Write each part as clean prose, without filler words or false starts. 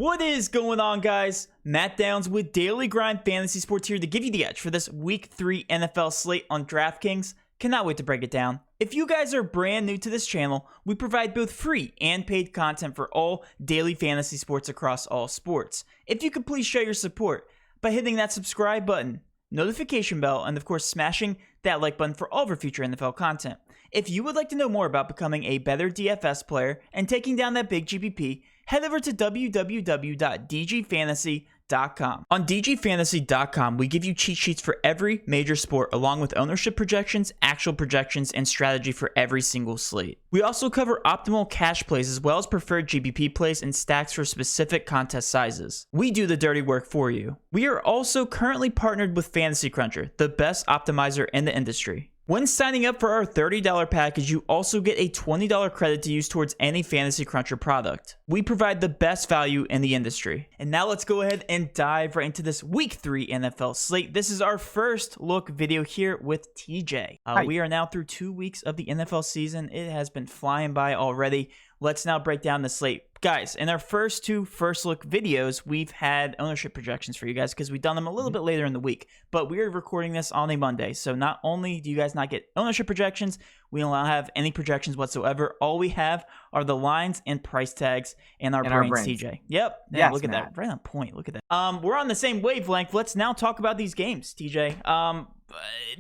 What is going on, guys? Matt Downs with Daily Grind Fantasy Sports here to give you the edge for this Week 3 NFL slate on Draftkings. Cannot wait to break it down. If you guys are brand new to this channel, we provide both free and paid content for all daily fantasy sports across all sports. If you could please show your support by hitting that subscribe button, notification bell, and of course smashing that like button for all of our future NFL content. If you would like to know more about becoming a better DFS player and taking down that big GPP, head over to www.dgfantasy.com. On dgfantasy.com, we give you cheat sheets for every major sport, along with ownership projections, actual projections, and strategy for every single slate. We also cover optimal cash plays as well as preferred GPP plays and stacks for specific contest sizes. We do the dirty work for you. We are also currently partnered with Fantasy Cruncher, the best optimizer in the industry. When signing up for our $30 package, you also get a $20 credit to use towards any Fantasy Cruncher product. We provide the best value in the industry. And now let's go ahead and dive right into this Week 3 NFL slate. This is our first look video here with TJ. We are now through 2 weeks of the NFL season. It has been flying by already. Let's now break down the slate. Guys, in our first two first look videos, we've had ownership projections for you guys because we've done them a little bit later in the week. But we're recording this on a Monday. So not only do you guys not get ownership projections, we don't have any projections whatsoever. All we have are the lines and price tags in our brains, TJ. Yep. Yeah, look at that. Right on point. Look at that. We're on the same wavelength. Let's now talk about these games, TJ.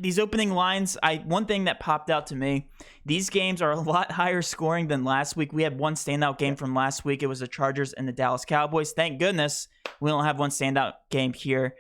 These opening lines, one thing that popped out to me, these games are a lot higher scoring than last week. We had one standout game from last week. It was the Chargers and the Dallas Cowboys. Thank goodness we don't have one standout game here.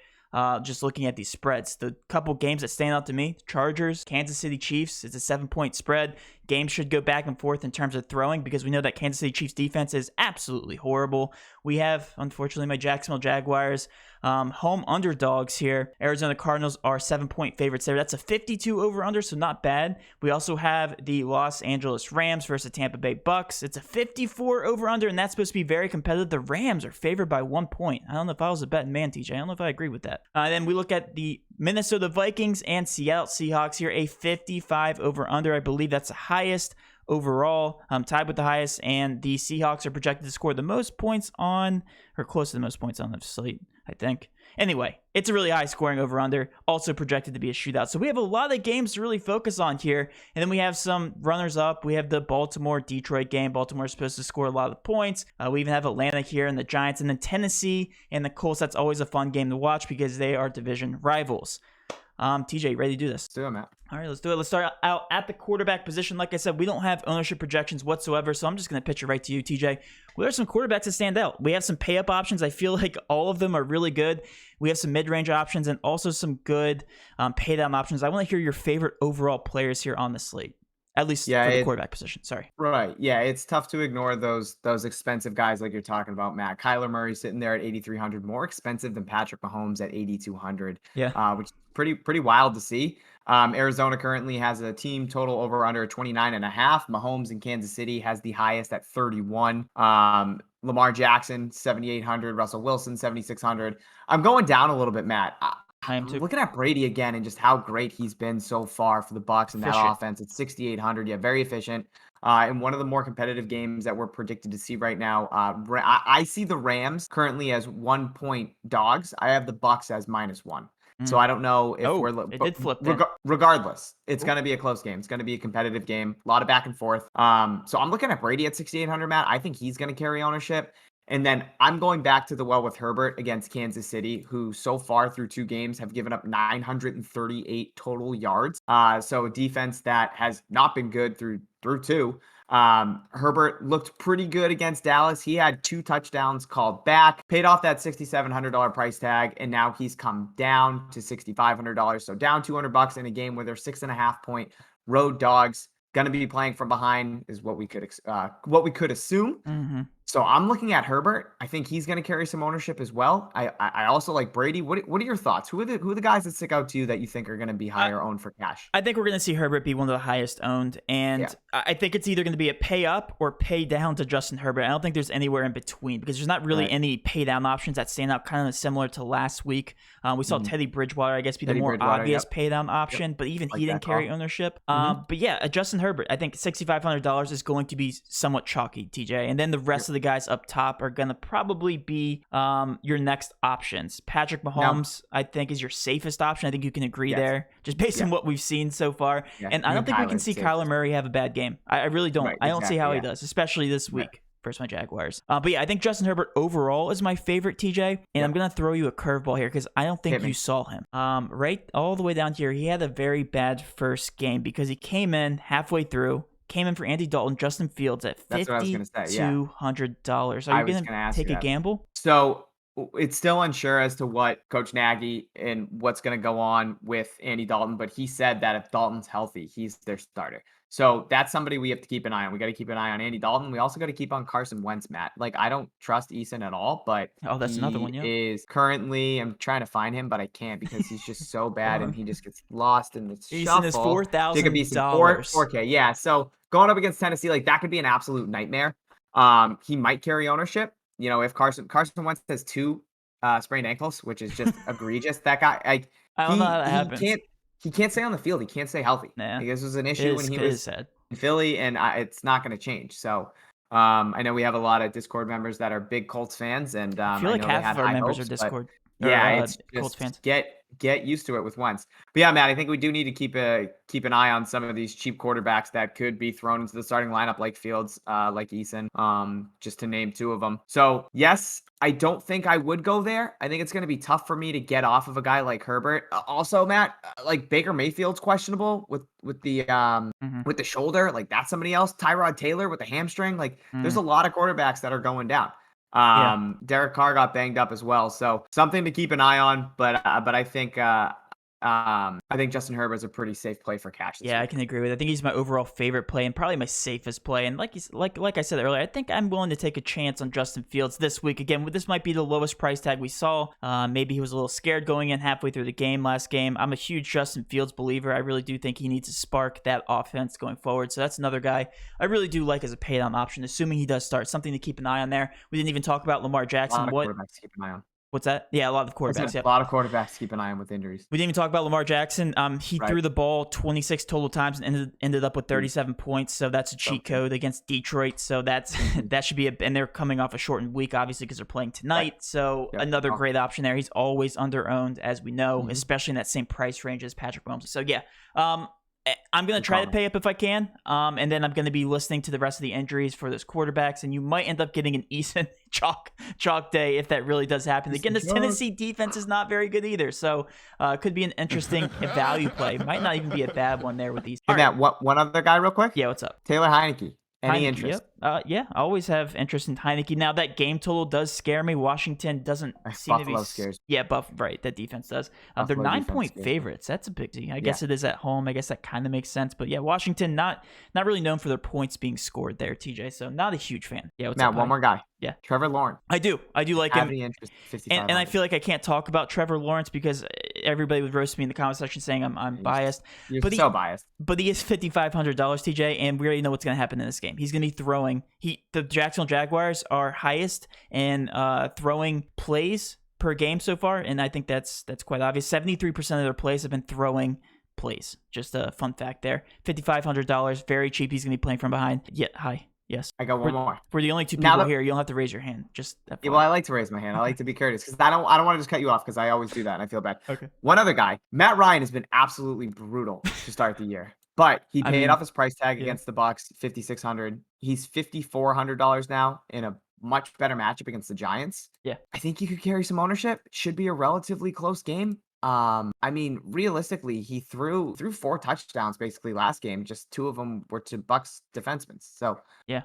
Just looking at these spreads, the couple games that stand out to me, Chargers, Kansas City Chiefs, it's a 7-point spread. Games should go back and forth in terms of throwing because we know that Kansas City Chiefs defense is absolutely horrible. We have, unfortunately, my Jacksonville Jaguars, home underdogs here. Arizona Cardinals are 7-point favorites there. That's a 52 over-under, so not bad. We also have the Los Angeles Rams versus the Tampa Bay Bucks. It's a 54 over-under, and that's supposed to be very competitive. The Rams are favored by 1 point. I don't know if I was a betting man, TJ. I don't know if I agree with that. Then we look at the Minnesota Vikings and Seattle Seahawks here, a 55 over-under. I believe that's the highest overall, tied with the highest, and the Seahawks are projected to score the most points on, or close to the most points on the slate, I think. Anyway, it's a really high scoring over-under, also projected to be a shootout. So we have a lot of games to really focus on here. And then we have some runners-up. We have the Baltimore-Detroit game. Baltimore is supposed to score a lot of points. We even have Atlanta here and the Giants. And then Tennessee and the Colts. That's always a fun game to watch because they are division rivals. TJ, ready to do this? Let's do it, Matt. All right, let's do it. Let's start out at the quarterback position. Like I said, we don't have ownership projections whatsoever, so I'm just going to pitch it right to you, TJ. There are some quarterbacks that stand out. We have some pay-up options. I feel like all of them are really good. We have some mid-range options and also some good pay-down options. I want to hear your favorite overall players here on the slate. At least for the quarterback position. Sorry. Right. Yeah, it's tough to ignore those expensive guys like you're talking about, Matt. Kyler Murray sitting there at 8,300, more expensive than Patrick Mahomes at 8,200. Yeah. Which is pretty wild to see. Arizona currently has a team total over under 29.5. Mahomes in Kansas City has the highest at 31. Lamar Jackson 7,800. Russell Wilson 7,600. I'm going down a little bit, Matt. I'm looking at Brady again and just how great he's been so far for the Bucs and that offense. It's 6,800. Yeah, very efficient. In one of the more competitive games that we're predicted to see right now, I see the Rams currently as 1-point dogs. I have the Bucs as -1. So I don't know if it did flip. Regardless, it's going to be a close game. It's going to be a competitive game. A lot of back and forth. So I'm looking at Brady at 6,800, Matt. I think he's going to carry ownership. And then I'm going back to the well with Herbert against Kansas City, who so far through 2 games have given up 938 total yards. So a defense that has not been good through 2. Herbert looked pretty good against Dallas. He had 2 touchdowns called back, paid off that $6,700 price tag, and now he's come down to $6,500. So down $200 in a game where they're 6.5-point road dogs. Going to be playing from behind is what we could assume. Mm-hmm. So I'm looking at Herbert. I think he's going to carry some ownership as well. I also like Brady. What are your thoughts? Who are the guys that stick out to you that you think are going to be higher owned for cash? I think we're going to see Herbert be one of the highest owned, and I think it's either going to be a pay up or pay down to Justin Herbert. I don't think there's anywhere in between because there's not really any pay down options that stand out, kind of similar to last week. We saw Teddy Bridgewater, I guess, be the more obvious pay down option, but even he didn't carry ownership. But yeah, Justin Herbert, I think $6,500 is going to be somewhat chalky, TJ, and then the rest of of the guys up top are going to probably be your next options. Patrick Now, Mahomes, I think, is your safest option. I think you can agree yes, there, just based yeah, on what we've seen so far. yeah. And I don't Even think we can Kyler's see Kyler safest. Murray have a bad game. I really don't. Right, I don't see exactly. how he Yeah. does, especially this Right. week versus my Jaguars. But yeah, I think Justin Herbert overall is my favorite, TJ. And I'm going to throw you a curveball here because I don't think you saw him. Right all the way down here, he had a very bad first game because he came in halfway through, came in for Andy Dalton, Justin Fields at That's what I was going to say. Yeah. $5,200. Are I you was going to going to ask take you a that. gamble? So it's still unsure as to what Coach Nagy and what's going to go on with Andy Dalton, but he said that if Dalton's healthy, he's their starter. So that's somebody we have to keep an eye on. We got to keep an eye on Andy Dalton. We also got to keep on Carson Wentz, Matt. Like, I don't trust Eason at all, but Oh, that's another one, he yeah. is currently, I'm trying to find him, but I can't because he's just so bad and he just gets lost in the Eason is shuffle. Jacob Eason, $4,000. 4K. Yeah. So going up against Tennessee, like that could be an absolute nightmare. He might carry ownership. You know, if Carson Wentz has 2 sprained ankles, which is just egregious. That guy, like I don't know how that happens. he can't stay on the field. He can't stay healthy. Nah, Like, this was an it issue when is, he it was is sad. in Philly, and it's not going to change. So I know we have a lot of Discord members that are big Colts fans, and I feel I like know they half had of our high members hopes, are but Discord or yeah, it's Colts just fans. get used to it with Wentz. But yeah, Matt, I think we do need to keep an eye on some of these cheap quarterbacks that could be thrown into the starting lineup, like Fields, like Eason, just to name 2 of them. So yes, I don't think I would go there. I think it's going to be tough for me to get off of a guy like Herbert. Also, Matt, like Baker Mayfield's questionable with the shoulder. Like, that's somebody else. Tyrod Taylor with the hamstring. Like, there's a lot of quarterbacks that are going down. Yeah. Derek Carr got banged up as well, so something to keep an eye on. But I think Justin Herbert is a pretty safe play for cash this Yeah, I week. can agree with it. I think he's my overall favorite play and probably my safest play. And like I said earlier, I think I'm willing to take a chance on Justin Fields this week. Again, this might be the lowest price tag we saw. Maybe he was a little scared going in halfway through the game last game. I'm a huge Justin Fields believer. I really do think he needs to spark that offense going forward. So that's another guy I really do like as a paid-on option, assuming he does start. Something to keep an eye on there. We didn't even talk about Lamar Jackson. A lot of quarterbacks to keep an eye on. What's that? Yeah, a lot of quarterbacks. A lot of quarterbacks to keep an eye on with injuries. We didn't even talk about Lamar Jackson. He threw the ball 26 total times and ended up with 37 points. So that's a cheat code against Detroit. So that's that should be and they're coming off a shortened week, obviously, because they're playing tonight. Right. So another great option there. He's always under owned, as we know, especially in that same price range as Patrick Mahomes. So yeah, I'm going to try to pay up if I can. And then I'm going to be listening to the rest of the injuries for those quarterbacks. And you might end up getting an Eason chalk day if that really does happen. Again, this Tennessee defense is not very good either. So it could be an interesting value play. Might not even be a bad one there with these. Hey, Matt, one other guy real quick? Yeah, what's up? Taylor Heineke. Any interest? Yep. Yeah, I always have interest in Heineke. Now, that game total does scare me. Washington doesn't seem Buffalo to be scares. Yeah, right. That defense does. They're 9-point favorites. That's a big deal. I guess it is at home. I guess that kind of makes sense. But yeah, Washington not really known for their points being scored there, TJ. So not a huge fan. Yeah, what's up, one more guy. Yeah, Trevor Lawrence. I do like him. Any interest? And I feel like I can't talk about Trevor Lawrence because everybody would roast me in the comment section saying I'm biased. You're so biased. But he is $5,500, TJ, and we already know what's going to happen in this game. He's going to be throwing. The Jacksonville Jaguars are highest in throwing plays per game so far, and I think that's quite obvious. 73% of their plays have been throwing plays. Just a fun fact there. $5,500, very cheap. He's going to be playing from behind. Yeah, hi. Yes. I got one more. We're the only 2 people here. You don't have to raise your hand. Just well, I like to raise my hand. I like to be courteous because I don't want to just cut you off because I always do that and I feel bad. Okay. One other guy, Matt Ryan, has been absolutely brutal to start the year, but he paid off his price tag against the Bucs, $5,600. He's $5,400 now in a much better matchup against the Giants. Yeah. I think you could carry some ownership. Should be a relatively close game. I mean, realistically, he threw 4 touchdowns basically last game. Just 2 of them were to Bucs defensemen. So yeah,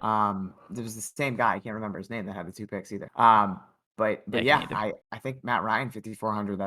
there was the same guy. I can't remember his name that had the 2 picks either. But yeah, I think Matt Ryan 5,400.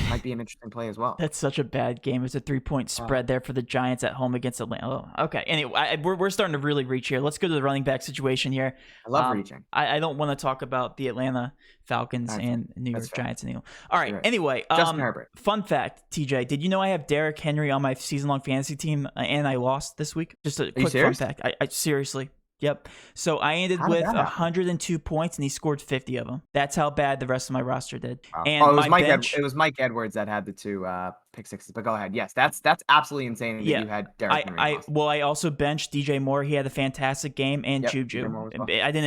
Might be an interesting play as well. That's such a bad game. It's a 3-point spread there for the Giants at home against Atlanta. Oh, okay. Anyway, we're starting to really reach here. Let's go to the running back situation here. I love reaching. I don't want to talk about the Atlanta Falcons and New York Giants anymore. All right. Anyway, Justin Herbert. Fun fact, TJ, did you know I have Derrick Henry on my season-long fantasy team and I lost this week? Just a quick fun fact. I seriously. Yep. So I ended with 102 points, and he scored 50 of them. That's how bad the rest of my roster did. Wow. And it was Mike Edwards that had the 2 pick sixes. But go ahead. Yes, that's absolutely insane that Yeah. you had Derrick Henry in most. I also benched DJ Moore. He had a fantastic game, and Yep, DJ Juju. Moore as well. I didn't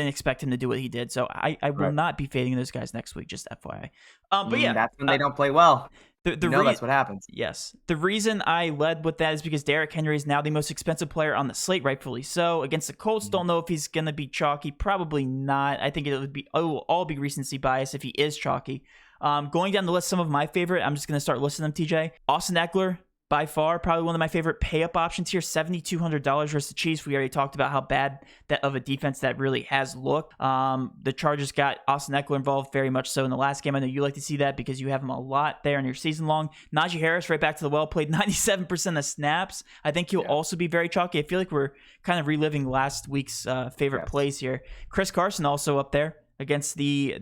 expect him to do what he did. So I will Right. not be fading those guys next week. Just FYI. But yeah, That's when they don't play well. the That's what happens. yes, the reason I led with that is because Derrick Henry is now the most expensive player on the slate, rightfully so. Against the Colts, don't know if he's gonna be chalky. Probably not. I think it will all be recency bias if he is chalky. Going down the list, some of my favorite. I'm just gonna start listing them. TJ, Austin Eckler. By far, probably one of my favorite pay-up options here, $7,200 versus the Chiefs. We already talked about how bad that of a defense that really has looked. The Chargers got Austin Eckler involved very much so in the last game. I know you like to see that because you have him a lot there in your season long. Najee Harris, right back to the well, played 97% of snaps. I think he'll also be very chalky. I feel like we're kind of reliving last week's favorite plays here. Chris Carson also up there against the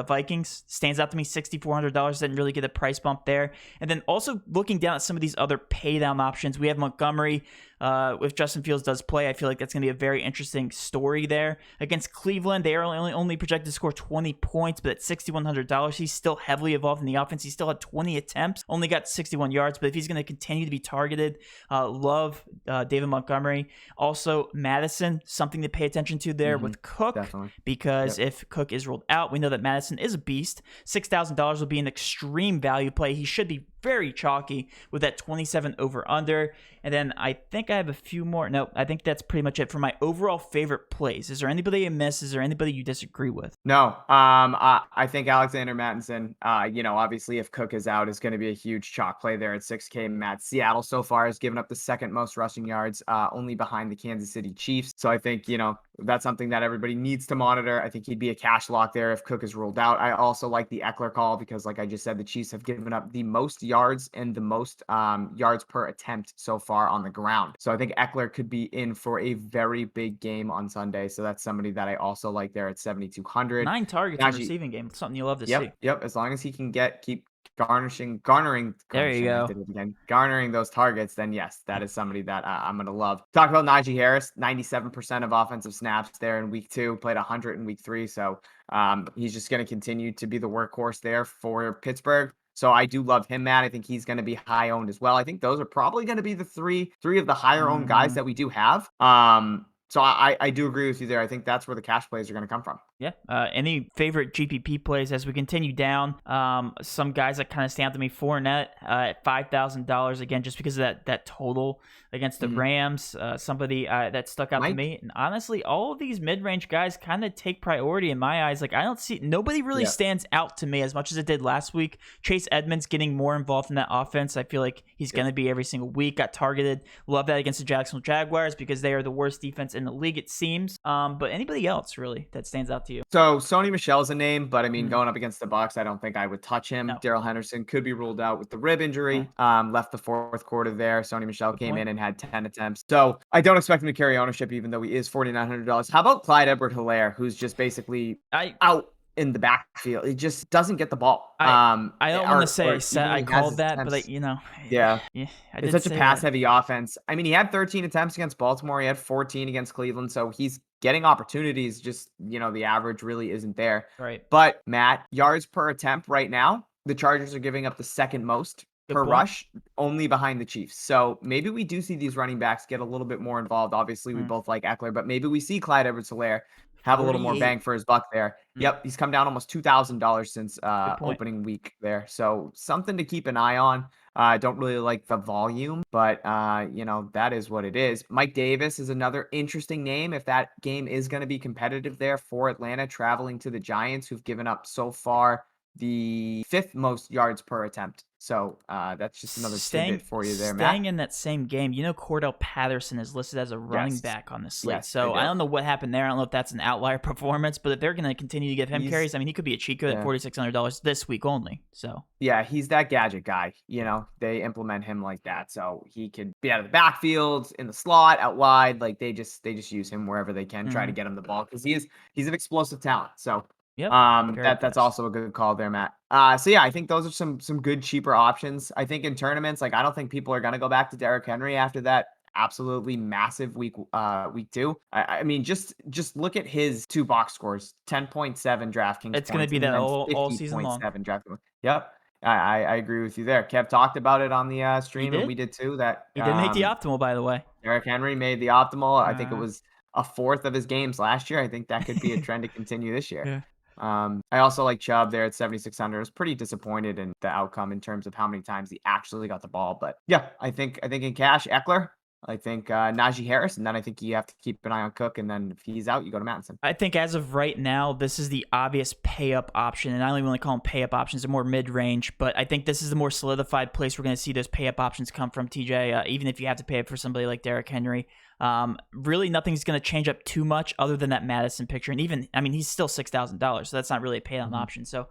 Vikings. Stands out to me, $6,400. Didn't really get a price bump there. And then also looking down at some of these other pay down options, we have Montgomery. If Justin Fields does play, I feel like that's going to be a very interesting story there. Against Cleveland, they are only projected to score 20 points, but at $6,100, he's still heavily involved in the offense. He still had 20 attempts, only got 61 yards, but if he's going to continue to be targeted, love David Montgomery. Also, Madison, something to pay attention to there with Cook, because if Cook is ruled out, we know that Madison is a beast. $6,000 will be an extreme value play. He should be very chalky with that 27 over under. And then I think I have a few more. No, I think that's pretty much it for my overall favorite plays. Is there anybody you miss? Is there anybody you disagree with? No. I think Alexander Mattinson, obviously if Cook is out, is going to be a huge chalk play there at 6K. Matt, Seattle so far has given up the second most rushing yards, only behind the Kansas City Chiefs. So I think, that's something that everybody needs to monitor. I think he'd be a cash lock there if Cook is ruled out. I also like the Eckler call because, like I just said, the Chiefs have given up the most yards and the most yards per attempt so far on the ground. So I think Eckler could be in for a very big game on Sunday. So that's somebody that I also like there at 7,200. 9 targets in receiving game. Something you love to see. Yep. As long as he can keep garnering there you go. I did it again. Garnering those targets, then yes, that is somebody that I'm going to love. Talk about Najee Harris, 97% of offensive snaps there in week 2, played 100 in week 3. So he's just going to continue to be the workhorse there for Pittsburgh. So I do love him, Matt. I think he's going to be high owned as well. I think those are probably going to be the three of the higher owned guys that we do have. So I do agree with you there. I think that's where the cash plays are going to come from. Yeah. Any favorite GPP plays as we continue down? Some guys that kind of stand out to me. Fournette at $5,000 again, just because of that total against the Rams. Somebody that stuck out to me. And honestly, all of these mid-range guys kind of take priority in my eyes. Like I don't see nobody really stands out to me as much as it did last week. Chase Edmonds getting more involved in that offense. I feel like he's going to be every single week. Got targeted. Love that against the Jacksonville Jaguars because they are the worst defense in the league, it seems. But anybody else really that stands out to you? So Sony Michel's a name, but I mean, going up against the Bucs, I don't think I would touch him. No. Darrell Henderson could be ruled out with the rib injury. Left the fourth quarter there. Sony Michel came in and had 10 attempts. So I don't expect him to carry ownership, even though he is $4,900. How about Clyde Edward-Helaire, who's just basically out in the backfield? He just doesn't get the ball. I don't want to say I called that, attempts. But it's such a pass-heavy offense. I mean, he had 13 attempts against Baltimore. He had 14 against Cleveland. So he's getting opportunities. Just the average really isn't there. Right. But Matt, yards per attempt right now, the Chargers are giving up the second most per rush, only behind the Chiefs. So maybe we do see these running backs get a little bit more involved. Obviously, we both like Eckler, but maybe we see Clyde Edwards-Helaire have a little more bang for his buck there. Yep, he's come down almost $2,000 since opening week there. So something to keep an eye on. I don't really like the volume, but that is what it is. Mike Davis is another interesting name if that game is going to be competitive there for Atlanta, traveling to the Giants, who've given up so far the 5th most yards per attempt. So that's just another tidbit for you there, Matt. Staying in that same game, Cordell Patterson is listed as a running back on the slate. Yes, so I don't know what happened there. I don't know if that's an outlier performance, but if they're going to continue to give him carries, I mean, he could be a cheat code at $4,600 this week only. So yeah, he's that gadget guy. They implement him like that, so he could be out of the backfield, in the slot, out wide. Like they just use him wherever they can, try to get him the ball because he's an explosive talent. So. That's also a good call there, Matt. So yeah, I think those are some good cheaper options. I think in tournaments, like I don't think people are gonna go back to Derrick Henry after that absolutely massive week 2. I mean, just look at his 2 box scores: 10.7 DraftKings. It's gonna be that all season long. DraftKings. Yep. I agree with you there. Kev talked about it on the He stream, and we did. did too. That He did make the optimal, by the way. Derrick Henry made the optimal. I think it Uh, was a fourth of his games last year. I think that could be a trend to continue this year. yeah. I also like Chubb there at 7,600. I was pretty disappointed in the outcome in terms of how many times he actually got the ball. But yeah, I think in cash, Eckler. I think Najee Harris, and then I think you have to keep an eye on Cook. And then if he's out, you go to Mattinson. I think as of right now, this is the obvious pay up option. And I don't even want to call them pay up options. They're more mid range. But I think this is the more solidified place we're going to see those pay up options come from, TJ. Even if you have to pay up for somebody like Derrick Henry. Really, nothing's going to change up too much other than that Madison picture. And even, I mean, he's still $6,000. So that's not really a pay down option. So,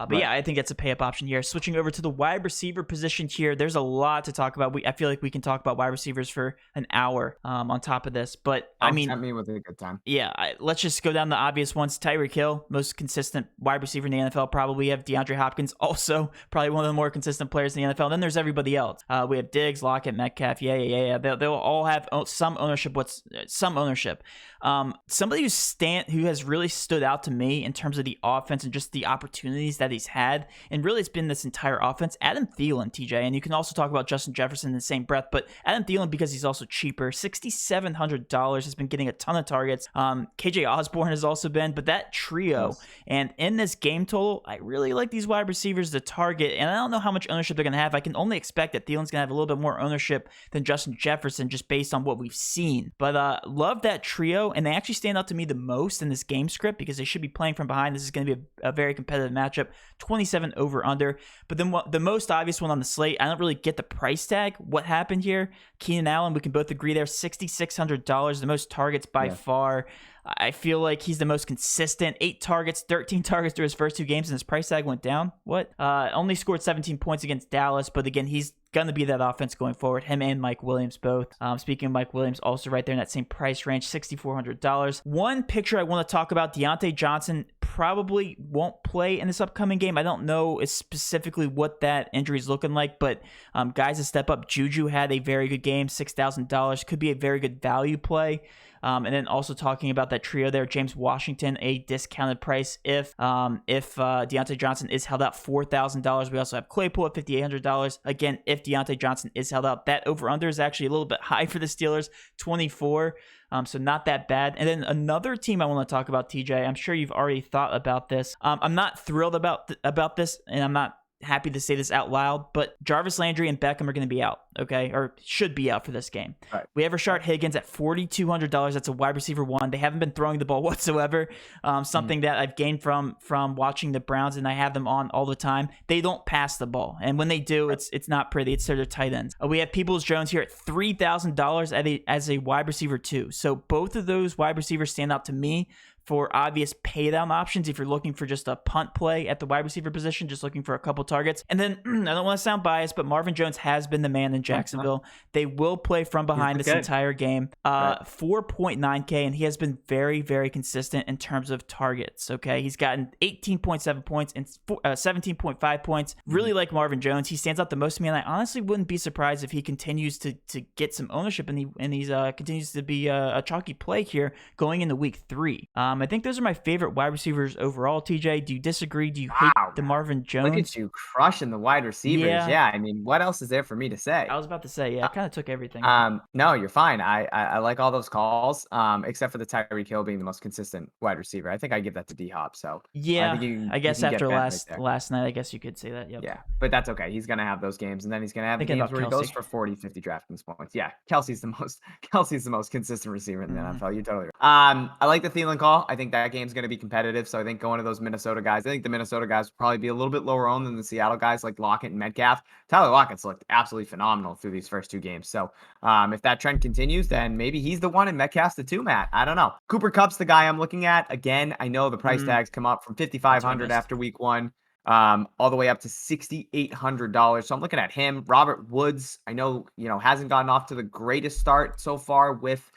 but yeah, I think it's a pay up option here. Switching over to the wide receiver position here, there's a lot to talk about. I feel like we can talk about wide receivers for an hour on top of this. But I mean, tempt me with a good time. yeah, let's just go down the obvious ones. Tyreek Hill, most consistent wide receiver in the NFL. Probably have DeAndre Hopkins, also probably one of the more consistent players in the NFL. And then there's everybody else. We have Diggs, Lockett, Metcalf. Yeah. They'll all have some ownership. Some ownership? Somebody who has really stood out to me in terms of the offense and just the opportunities that he's had, and really it's been this entire offense. Adam Thielen, TJ, and you can also talk about Justin Jefferson in the same breath, but Adam Thielen, because he's also cheaper, $6,700, has been getting a ton of targets. KJ Osborne has also been, but that trio, yes. And in this game total, I really like these wide receivers to target, and I don't know how much ownership they're going to have. I can only expect that Thielen's going to have a little bit more ownership than Justin Jefferson just based on what we've seen, but love that trio, and they actually stand out to me the most in this game script because they should be playing from behind. This is going to be a very competitive matchup. 27 over under. But then the most obvious one on the slate, I don't really get the price tag. What happened here? Keenan Allen, we can both agree there, $6,600, the most targets by far. I feel like he's the most consistent. 8 targets, 13 targets through his first 2 games, and his price tag went down. What? Only scored 17 points against Dallas, but again, he's going to be that offense going forward. Him and Mike Williams both. Speaking of Mike Williams, also right there in that same price range, $6,400. One picture I want to talk about, Deontay Johnson probably won't play in this upcoming game. I don't know specifically what that injury is looking like, but guys to step up. Juju had a very good game, $6,000. Could be a very good value play. And then also talking about that trio there, James Washington, a discounted price if Deontay Johnson is held out, $4,000. We also have Claypool at $5,800. Again, if Deontay Johnson is held out, that over-under is actually a little bit high for the Steelers, 24. So not that bad. And then another team I want to talk about, TJ, I'm sure you've already thought about this. I'm not thrilled about this, and I'm not happy to say this out loud, but Jarvis Landry and Beckham are going to be out, okay? Or should be out for this game. Right. We have Rashard Higgins at $4,200. That's a wide receiver 1. They haven't been throwing the ball whatsoever. Something that I've gained from watching the Browns, and I have them on all the time. They don't pass the ball, and when they do, it's not pretty. It's their tight ends. We have Peoples-Jones here at $3,000 as a wide receiver 2. So both of those wide receivers stand out to me for obvious pay down options if you're looking for just a punt play at the wide receiver position, just looking for a couple targets. And then, I don't want to sound biased, but Marvin Jones has been the man in Jacksonville. They will play from behind this entire game. 4.9K, and he has been very, very consistent in terms of targets, okay? He's gotten 18.7 points and 17.5 points. Really like Marvin Jones. He stands out the most to me, and I honestly wouldn't be surprised if he continues to get some ownership and he continues to be a chalky play here going into week 3. I think those are my favorite wide receivers overall, TJ. Do you disagree? Do you hate the Marvin Jones? Look at you crushing the wide receivers. Yeah, I mean, what else is there for me to say? I was about to say, I kind of took everything. No, you're fine. I like all those calls, except for the Tyreek Hill being the most consistent wide receiver. I think I give that to D-Hop. So yeah, I guess after last night, I guess you could say that. Yep. Yeah, but that's okay. He's gonna have those games, and then he's gonna have the games where he goes for 40, 50 DraftKings points. Yeah, Kelsey's the most consistent receiver in the NFL. You're totally right. I like the Thielen call. I think that game's going to be competitive. So I think going to those Minnesota guys, I think the Minnesota guys will probably be a little bit lower owned than the Seattle guys like Lockett and Metcalf. Tyler Lockett's looked absolutely phenomenal through these first 2 games. So if that trend continues, then maybe he's the one and Metcalf's the 2, Matt. I don't know. Cooper Kupp's the guy I'm looking at. Again, I know the price tags come up from $5,500 after week 1. All the way up to $6,800. So I'm looking at him. Robert Woods, I know, hasn't gotten off to the greatest start so far with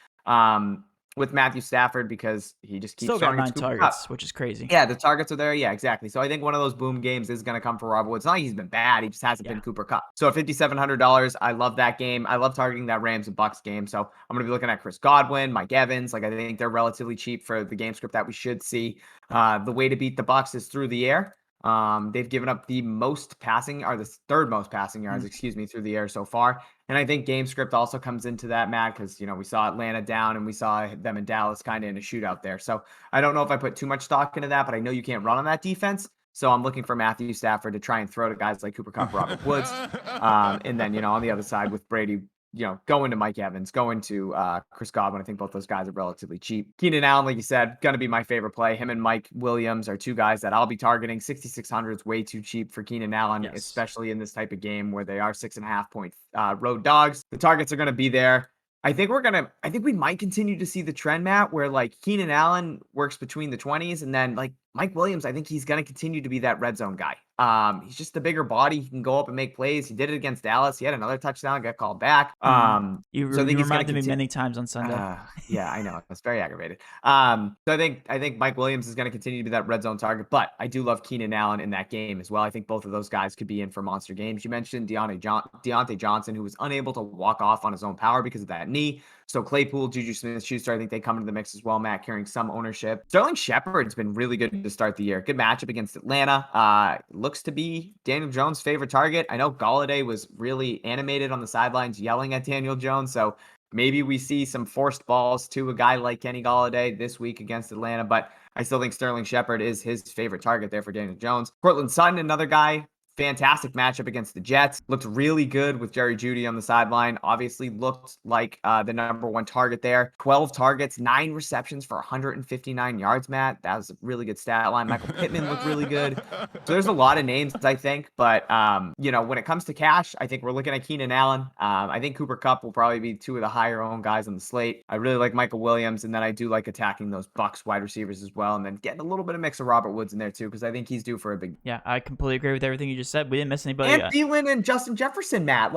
Matthew Stafford because he just keeps still got 9 targets, Kupp, which is crazy. Yeah, the targets are there. Yeah, exactly. So I think one of those boom games is going to come for Robert Woods. It's not like he's been bad. He just hasn't been Cooper Kupp. So at $5,700, I love that game. I love targeting that Rams and Bucks game. So I'm going to be looking at Chris Godwin, Mike Evans. I think they're relatively cheap for the game script that we should see. The way to beat the Bucks is through the air. They've given up the most passing, or the third most passing yards, Mm. excuse me, through the air so far. And I think game script also comes into that, Matt, because we saw Atlanta down and we saw them in Dallas kind of in a shootout there. So I don't know if I put too much stock into that, but I know you can't run on that defense. So I'm looking for Matthew Stafford to try and throw to guys like Cooper Kupp, Robert Woods. And then, on the other side with Brady, going to Mike Evans, going to Chris Godwin. I think both those guys are relatively cheap. Keenan Allen, like you said, going to be my favorite play. Him and Mike Williams are two guys that I'll be targeting. 6,600 is way too cheap for Keenan Allen, Yes. especially in this type of game where they are 6.5 point road dogs. The targets are going to be there. I think we might continue to see the trend, Matt, where like Keenan Allen works between the 20s, and then like Mike Williams, I think he's going to continue to be that red zone guy. He's just a bigger body. He can go up and make plays. He did it against Dallas. He had another touchdown, got called back. You So I think he's going to reminded me continue. many times on Sunday. Yeah, I know. That's very aggravated. So I think Mike Williams is going to continue to be that red zone target, but I do love Keenan Allen in that game as well. I think both of those guys could be in for monster games. You mentioned Deontay Johnson, who was unable to walk off on his own power because of that knee. So Claypool, Juju Smith-Schuster, I think they come into the mix as well, Matt, carrying some ownership. Sterling Shepard's been really good to start the year. Good matchup against Atlanta. Looks to be Daniel Jones' favorite target. I know Golladay was really animated on the sidelines yelling at Daniel Jones, so maybe we see some forced balls to a guy like Kenny Golladay this week against Atlanta, but I still think Sterling Shepard is his favorite target there for Daniel Jones. Cortland Sutton, another guy. Fantastic matchup against the Jets. Looked really good with Jerry Jeudy on the sideline. Obviously looked like the number one target there. 12 targets, 9 receptions for 159 yards, Matt. That was a really good stat line. Michael Pittman looked really good. So there's a lot of names, I think. But, when it comes to cash, I think we're looking at Keenan Allen. I think Cooper Kupp will probably be two of the higher owned guys on the slate. I really like Michael Williams. And then I do like attacking those Bucs wide receivers as well. And then getting a little bit of mix of Robert Woods in there too, because I think he's due for a big. Yeah, I completely agree with everything you just said. We didn't miss anybody. And Thielen and Justin Jefferson, Matt.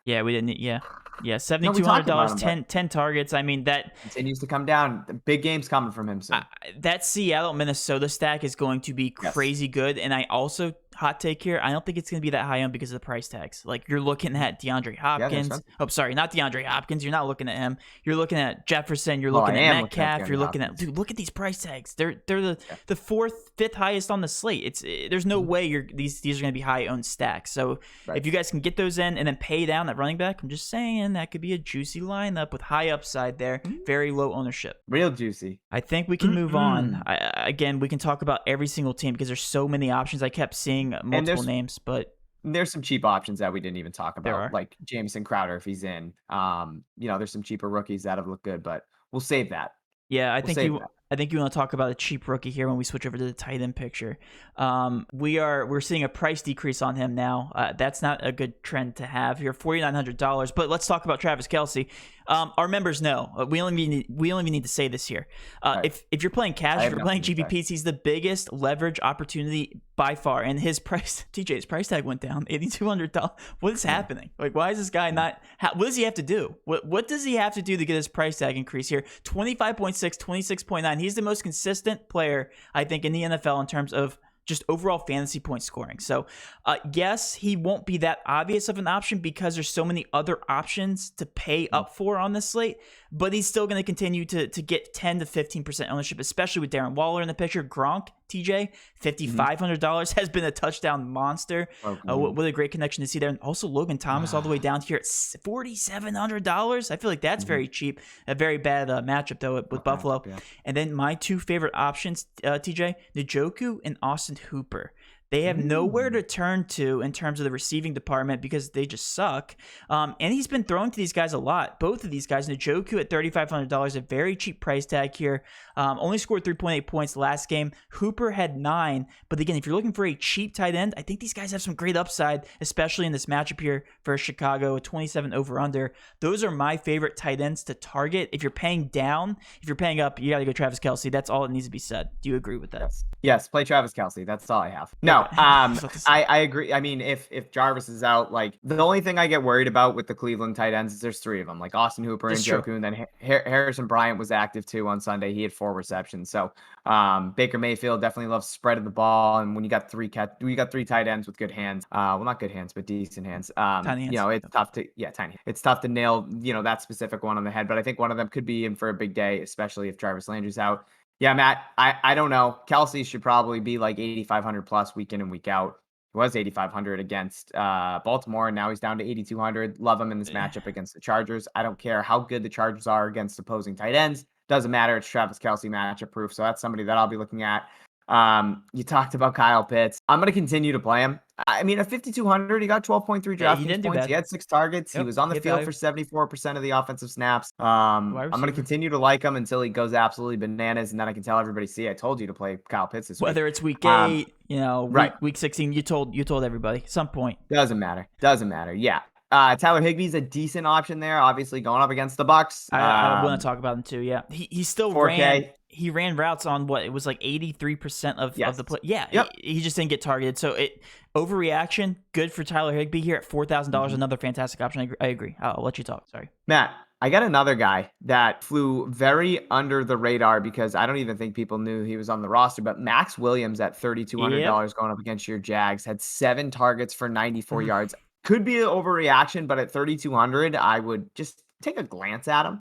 Yeah, we didn't. Yeah, $7,200, 10 targets. I mean, that continues to come down. The big game's coming from him soon. That Seattle Minnesota stack is going to be crazy good. And I also, hot take here, I don't think it's going to be that high on because of the price tags. Like, you're looking at DeAndre Hopkins. Sorry, not DeAndre Hopkins. You're not looking at him. You're looking at Jefferson. You're looking at Metcalf. You're looking at, dude, look at these price tags. They're the fourth, fifth highest on the slate. There's no way these are going to be high owned stacks. So if you guys can get those in and then pay down that running back, I'm just saying that could be a juicy lineup with high upside there, very low ownership. Real juicy. I think we can move on. Again, we can talk about every single team because there's so many options. I kept seeing multiple names, but there's some cheap options that we didn't even talk about, like Jamison Crowder if he's in. There's some cheaper rookies that have looked good, but we'll save that. Yeah, I think you want to talk about a cheap rookie here when we switch over to the tight end picture. We're seeing a price decrease on him now. That's not a good trend to have here, $4,900. But let's talk about Travis Kelce. Our members know we only need to say this here. If you're playing cash, if you're playing GPPs, he's the biggest leverage opportunity by far. And his price tag went down $8,200. What is happening? Like, why is this guy not? What does he have to do? What does he have to do to get his price tag increase here? 25.6, 26.9. He's the most consistent player, I think, in the NFL in terms of just overall fantasy point scoring. So, yes, he won't be that obvious of an option because there's so many other options to pay up for on this slate, but he's still going to continue to get 10 to 15% ownership, especially with Darren Waller in the picture. Gronk, TJ, $5,500 has been a touchdown monster. What a great connection to see there. And also Logan Thomas all the way down here at $4,700. I feel like that's very cheap. A very bad matchup, though, with Buffalo. And then my two favorite options, TJ, Njoku and Austin Hooper. They have nowhere to turn to in terms of the receiving department because they just suck. And he's been throwing to these guys a lot. Both of these guys, Njoku at $3,500, a very cheap price tag here. Only scored 3.8 points last game. Hooper had 9. But again, if you're looking for a cheap tight end, I think these guys have some great upside, especially in this matchup here for Chicago, a 27 over-under. Those are my favorite tight ends to target. If you're paying down, if you're paying up, you got to go Travis Kelce. That's all that needs to be said. Do you agree with that? Yes, play Travis Kelce. That's all I have. No, I agree. I mean, if Jarvis is out, like the only thing I get worried about with the Cleveland tight ends is there's 3 of them, like Austin Hooper and Njoku, and then Harrison Bryant was active too on Sunday. He had 4 receptions. So Baker Mayfield definitely loves spreading the ball, and when you got 3 tight ends with good hands, well, not good hands, but decent hands. Tiny hands. It's tough to tiny. It's tough to nail that specific one on the head, but I think one of them could be in for a big day, especially if Jarvis Landry's out. Yeah, Matt, I don't know. Kelsey should probably be like 8,500 plus week in and week out. He was 8,500 against Baltimore, and now he's down to 8,200. Love him in this matchup against the Chargers. I don't care how good the Chargers are against opposing tight ends. Doesn't matter. It's Travis Kelsey matchup proof. So that's somebody that I'll be looking at. You talked about Kyle Pitts. I'm going to continue to play him. I mean, at 5,200, he got 12.3 Yeah, he DraftKings didn't do points. bad. He had 6 targets. He Yep, was on the hit field value. for 74% of the offensive snaps. Wide I'm going to receiver. continue to like him until he goes absolutely bananas, and then I can tell everybody, see, I told you to play Kyle Pitts this week. Whether it's week 8, right. week 16, you told everybody some point. Doesn't matter. Yeah. Tyler Higbee's a decent option there, obviously going up against the Bucks. I want to talk about him too. Yeah, he still 4K. He ran routes on what it was like 83% of the play. Yeah, yep. he just didn't get targeted. So overreaction. Good for Tyler Higbee here at $4,000. Another fantastic option. I agree. I'll let you talk. Sorry, Matt. I got another guy that flew very under the radar because I don't even think people knew he was on the roster. But Max Williams at $3,200 going up against your Jags had 7 targets for 94 yards. Could be an overreaction, but at 3,200, I would just take a glance at him.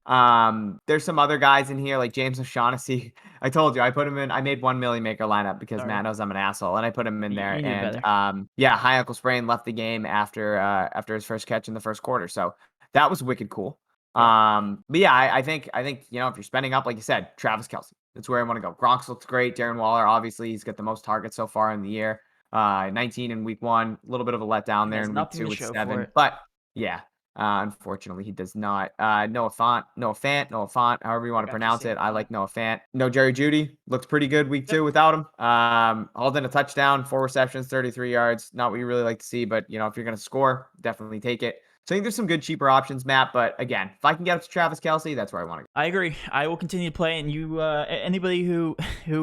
There's some other guys in here like James O'Shaughnessy. I told you I put him in. I made one Millie Maker lineup because Matt knows I'm an asshole, and I put him in there. And high ankle sprain, left the game after his first catch in the first quarter. So that was wicked cool. But yeah, I think if you're spending up, like you said, Travis Kelsey, that's where I want to go. Gronk looks great. Darren Waller, obviously, he's got the most targets so far in the year. 19 in week 1, a little bit of a letdown there in week 2 with 7. But yeah, unfortunately, he does not. Noah Fant, however you want to pronounce it. I like Noah Fant. No Jerry Jeudy, looks pretty good week 2 without him. Hauled in a touchdown, 4 receptions, 33 yards. Not what you really like to see, but if you're going to score, definitely take it. So I think there's some good cheaper options, Matt. But again, if I can get up to Travis Kelsey, that's where I want to go. I agree. I will continue to play. And you, anybody who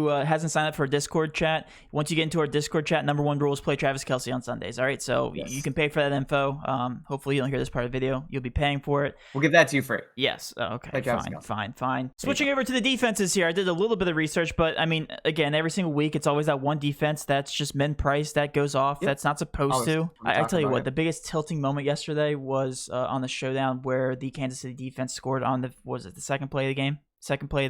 hasn't signed up for a Discord chat, once you get into our Discord chat, number 1 rule is play Travis Kelsey on Sundays. All right, so you can pay for that info. Hopefully you don't hear this part of the video. You'll be paying for it. We'll give that to you free. Yes. Okay. Fine. Switching over to the defenses here, I did a little bit of research, but I mean, again, every single week it's always that one defense that's just min price that goes off. That's not supposed to. I tell you what, the biggest tilting moment yesterday was on the showdown where the Kansas City defense scored on the second play of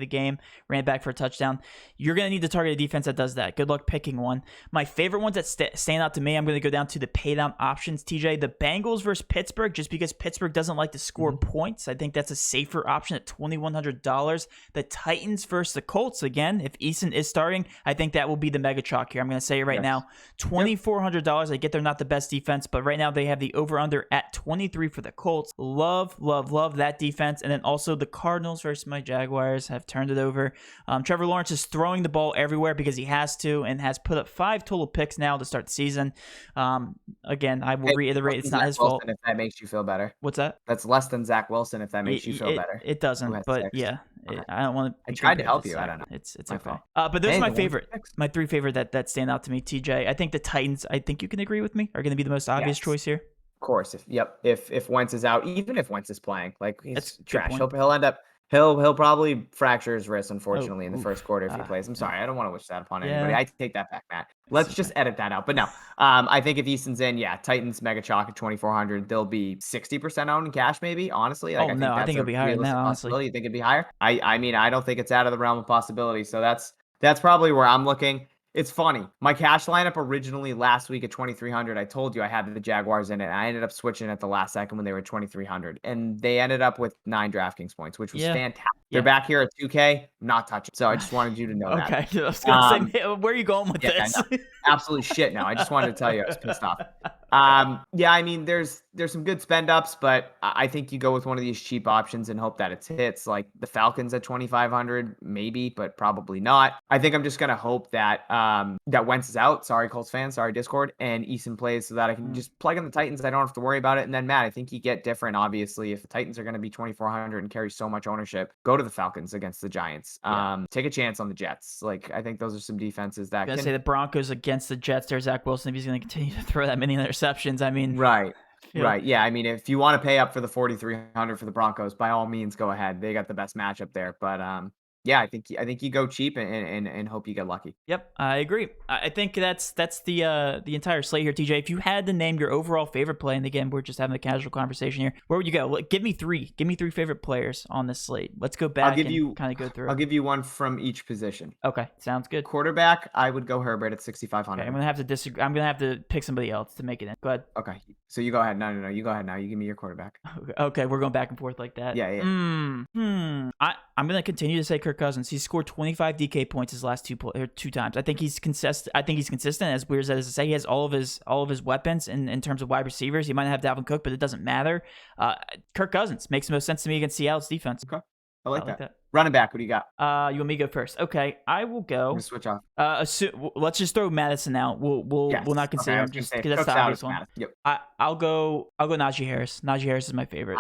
the game, ran back for a touchdown. You're going to need to target a defense that does that. Good luck picking one. My favorite ones that stand out to me, I'm going to go down to the pay down options, TJ. The Bengals versus Pittsburgh, just because Pittsburgh doesn't like to score points. I think that's a safer option at $2,100. The Titans versus the Colts, again, if Eason is starting, I think that will be the mega chalk here. I'm going to say it right now. $2,400. I get they're not the best defense, but right now they have the over-under at 23 for the Colts. Love that defense. And then also the Cardinals versus my Jaguars have turned it over. Trevor Lawrence is throwing the ball everywhere because he has to, and has put up 5 total picks now to start the season. Again, I will reiterate, it's not his fault. If that makes you feel better. What's that? That's less than Zach Wilson if that makes you feel better. It doesn't, but yeah. I don't want to. I tried to help you. I don't know. It's okay. But those are my favorite. My 3 favorite that stand out to me, TJ. I think the Titans, I think you can agree with me, are going to be the most obvious choice here. Of course. If Wentz is out, even if Wentz is playing, like he's trash. He'll end up. He'll probably fracture his wrist, unfortunately, in the first quarter if he plays. I'm sorry, I don't want to wish that upon anybody. I take that back, Matt. Let's just edit that out. But no, I think if Easton's in, Titans mega chalk at 2,400. They'll be 60% owned in cash, maybe. Honestly, I think it'll be higher now. Honestly, you think it'd be higher? I mean, I don't think it's out of the realm of possibility. So that's probably where I'm looking. It's funny. My cash lineup originally last week at 2,300, I told you I had the Jaguars in it. I ended up switching at the last second when they were 2,300. And they ended up with 9 DraftKings points, which was fantastic. They're back here at 2K, not touching. So I just wanted you to know that. Okay. I was going to say, where are you going with this? Absolute shit now. I just wanted to tell you I was pissed off. I mean, there's some good spend ups, but I think you go with one of these cheap options and hope that it hits. Like the Falcons at 2,500, maybe, but probably not. I think I'm just gonna hope that that Wentz is out. Sorry, Colts fans. Sorry, Discord. And Eason plays so that I can just plug in the Titans. I don't have to worry about it. And then Matt, I think you get different. Obviously, if the Titans are going to be 2,400 and carry so much ownership, go to the Falcons against the Giants. Take a chance on the Jets. Like I think those are some defenses that can say the Broncos against the Jets. There's Zach Wilson if he's going to continue to throw that many interceptions. I mean, right. Yeah. I mean, if you want to pay up for the 4,300 for the Broncos, by all means, go ahead. They got the best matchup there. But Yeah, I think you go cheap and hope you get lucky. Yep, I agree. I think that's the entire slate here, TJ. If you had to name your overall favorite play, and again, we're just having a casual conversation here, where would you go? Give me three. Give me three favorite players on this slate. Let's go back and kind of go through I'll it. give you one from each position. Okay, sounds good. Quarterback, I would go Herbert at Okay, 6,500. I'm gonna have to disagree. I'm gonna have to pick somebody else to make it in. Go ahead. Okay, so you go ahead. No, you go ahead now. You give me your quarterback. Okay, we're going back and forth like that. Yeah, yeah. I'm gonna continue to say Kirk Cousins. He scored 25 DK points his last two times. I think he's consistent. As weird as that is to say, he has all of his weapons in terms of wide receivers. He might not have Dalvin Cook, but it doesn't matter. Kirk Cousins makes the most sense to me against Seattle's defense. Okay, I like that. Running back, what do you got? You want me to go first? Okay, I will go. Switch off. Let's just throw Madison out. We'll not consider him just because that's the obvious one. Yep. I'll go Najee Harris. Najee Harris is my favorite.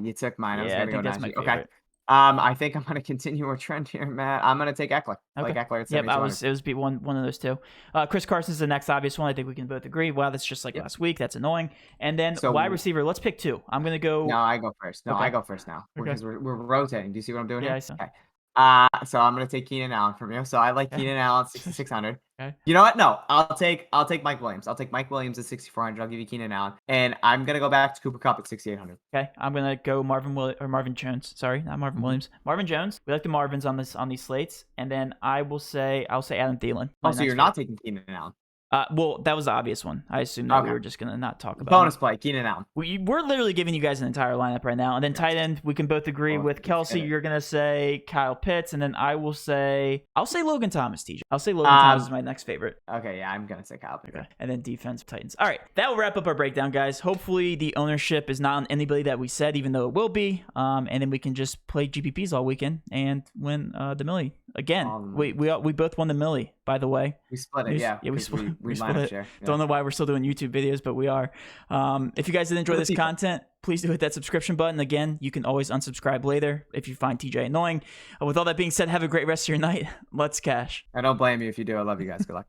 You took mine. I was gonna go that's my Najee. favorite. Okay. I think I'm gonna continue a trend here, Matt. I'm gonna take Eckler. Okay. Like Eckler at 7,200. Yep, it was one of those two. Chris Carson's the next obvious one. I think we can both agree. Wow, that's just like last week. That's annoying. And then wide receiver. Let's pick two. I'm gonna go. No, I go first. Okay. I go first now because we're rotating. Do you see what I'm doing here? I saw. Okay. So I'm gonna take Keenan Allen from you. So I like Keenan Allen 6,600. Okay. You know what? No, I'll take Mike Williams. I'll take Mike Williams at 6,400. I'll give you Keenan Allen, and I'm gonna go back to Cooper Kupp at 6,800. Okay, I'm gonna go Marvin Jones. Sorry, not Marvin Williams. Marvin Jones. We like the Marvins on these slates, and then I'll say Adam Thielen. Oh, so you're not taking Keenan Allen? Well, that was the obvious one. I assumed that we were just gonna not talk about bonus play, Keenan Allen. We're literally giving you guys an entire lineup right now, and then tight end we can both agree with Kelsey. You're gonna say Kyle Pitts, and then I'll say Logan Thomas. TJ, I'll say Logan Thomas is my next favorite. Okay, yeah, I'm gonna say Kyle Pitts. Okay, and then defense Titans. All right, that will wrap up our breakdown, guys. Hopefully the ownership is not on anybody that we said, even though it will be. And then we can just play GPPs all weekend and win the Millie again. We both won the Millie, by the way. We split it, yeah. Yeah, we split it. Share. Yeah. Don't know why we're still doing YouTube videos, but we are. If you guys did enjoy this content, please do hit that subscription button. Again, you can always unsubscribe later if you find TJ annoying. With all that being said, have a great rest of your night. Let's cash. I don't blame you if you do. I love you guys. Good luck.